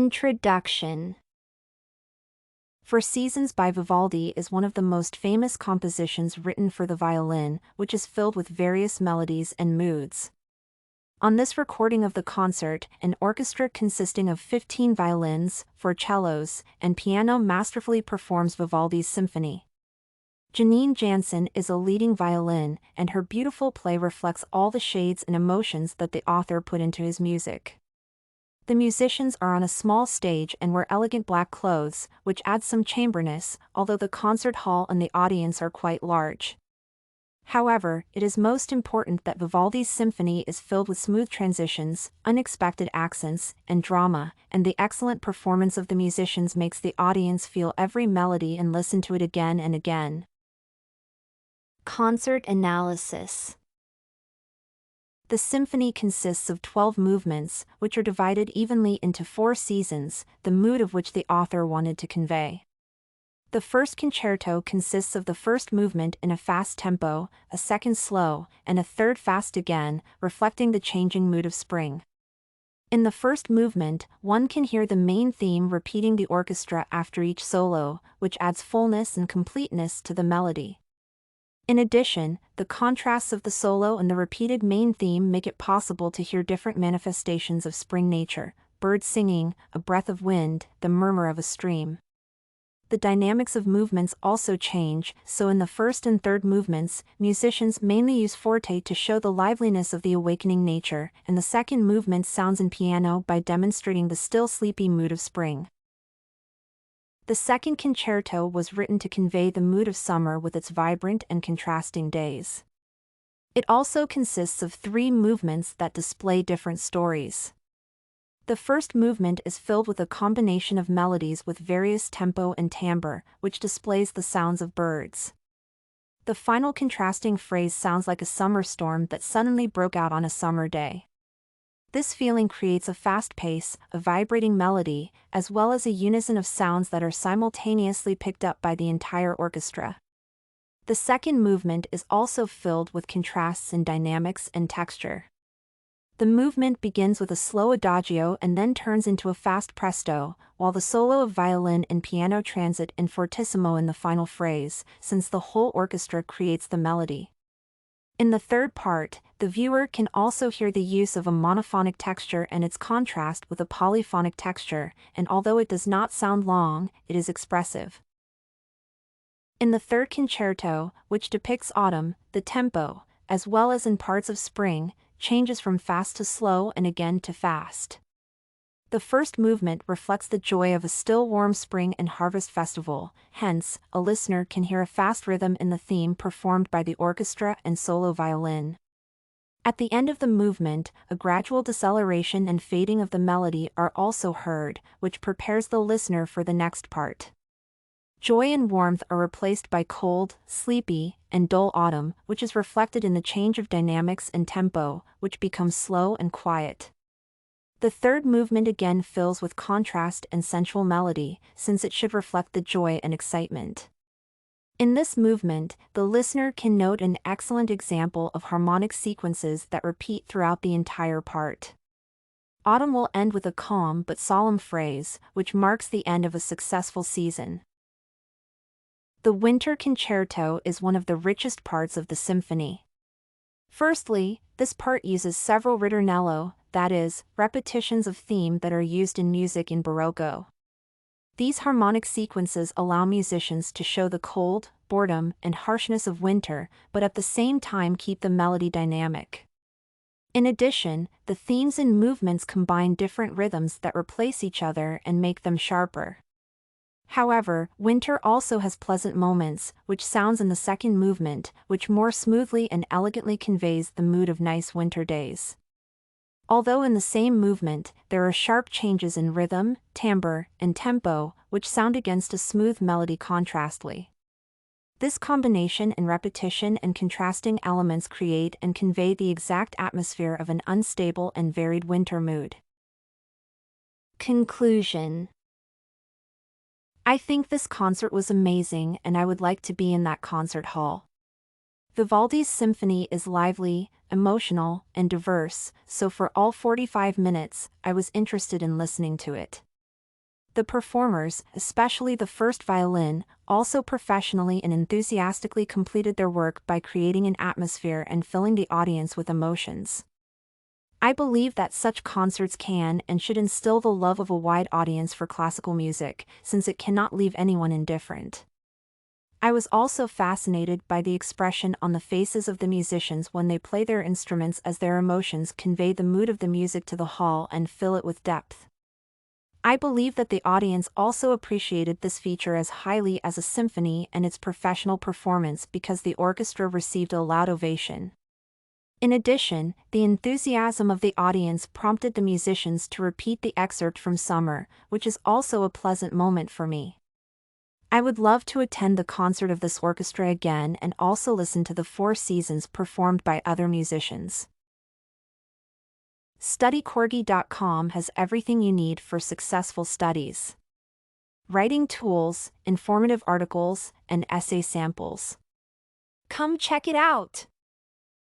Introduction. Four Seasons by Vivaldi is one of the most famous compositions written for the violin, which is filled with various melodies and moods. On this recording of the concert, an orchestra consisting of 15 violins, 4 cellos, and piano masterfully performs Vivaldi's symphony. Janine Jansen is a leading violin, and her beautiful play reflects all the shades and emotions that the author put into his music. The musicians are on a small stage and wear elegant black clothes, which adds some chamberness, although the concert hall and the audience are quite large. However, it is most important that Vivaldi's symphony is filled with smooth transitions, unexpected accents, and drama, and the excellent performance of the musicians makes the audience feel every melody and listen to it again and again. Concert analysis. The symphony consists of 12 movements, which are divided evenly into 4 seasons, the mood of which the author wanted to convey. The first concerto consists of the first movement in a fast tempo, a second slow, and a third fast again, reflecting the changing mood of spring. In the first movement, one can hear the main theme repeating the orchestra after each solo, which adds fullness and completeness to the melody. In addition, the contrasts of the solo and the repeated main theme make it possible to hear different manifestations of spring nature: birds singing, a breath of wind, the murmur of a stream. The dynamics of movements also change, so in the first and third movements, musicians mainly use forte to show the liveliness of the awakening nature, and the second movement sounds in piano by demonstrating the still sleepy mood of spring. The second concerto was written to convey the mood of summer with its vibrant and contrasting days. It also consists of 3 movements that display different stories. The first movement is filled with a combination of melodies with various tempo and timbre, which displays the sounds of birds. The final contrasting phrase sounds like a summer storm that suddenly broke out on a summer day. This feeling creates a fast pace, a vibrating melody, as well as a unison of sounds that are simultaneously picked up by the entire orchestra. The second movement is also filled with contrasts in dynamics and texture. The movement begins with a slow adagio and then turns into a fast presto, while the solo of violin and piano transit in fortissimo in the final phrase, since the whole orchestra creates the melody. In the third part, the viewer can also hear the use of a monophonic texture and its contrast with a polyphonic texture, and although it does not sound long, it is expressive. In the third concerto, which depicts autumn, the tempo, as well as in parts of spring, changes from fast to slow and again to fast. The first movement reflects the joy of a still warm spring and harvest festival, hence, a listener can hear a fast rhythm in the theme performed by the orchestra and solo violin. At the end of the movement, a gradual deceleration and fading of the melody are also heard, which prepares the listener for the next part. Joy and warmth are replaced by cold, sleepy, and dull autumn, which is reflected in the change of dynamics and tempo, which becomes slow and quiet. The third movement again fills with contrast and sensual melody, since it should reflect the joy and excitement. In this movement, the listener can note an excellent example of harmonic sequences that repeat throughout the entire part. Autumn will end with a calm but solemn phrase, which marks the end of a successful season. The Winter Concerto is one of the richest parts of the symphony. Firstly, this part uses several ritornello, that is, repetitions of theme that are used in music in Barocco. These harmonic sequences allow musicians to show the cold, boredom, and harshness of winter, but at the same time keep the melody dynamic. In addition, the themes and movements combine different rhythms that replace each other and make them sharper. However, winter also has pleasant moments, which sounds in the second movement, which more smoothly and elegantly conveys the mood of nice winter days. Although in the same movement, there are sharp changes in rhythm, timbre, and tempo, which sound against a smooth melody contrastly. This combination and repetition and contrasting elements create and convey the exact atmosphere of an unstable and varied winter mood. Conclusion. I think this concert was amazing and I would like to be in that concert hall. Vivaldi's symphony is lively, emotional, and diverse, so for all 45 minutes, I was interested in listening to it. The performers, especially the first violin, also professionally and enthusiastically completed their work by creating an atmosphere and filling the audience with emotions. I believe that such concerts can and should instill the love of a wide audience for classical music, since it cannot leave anyone indifferent. I was also fascinated by the expression on the faces of the musicians when they play their instruments, as their emotions convey the mood of the music to the hall and fill it with depth. I believe that the audience also appreciated this feature as highly as a symphony and its professional performance, because the orchestra received a loud ovation. In addition, the enthusiasm of the audience prompted the musicians to repeat the excerpt from Summer, which is also a pleasant moment for me. I would love to attend the concert of this orchestra again and also listen to the Four Seasons performed by other musicians. StudyCorgi.com has everything you need for successful studies. Writing tools, informative articles, and essay samples. Come check it out!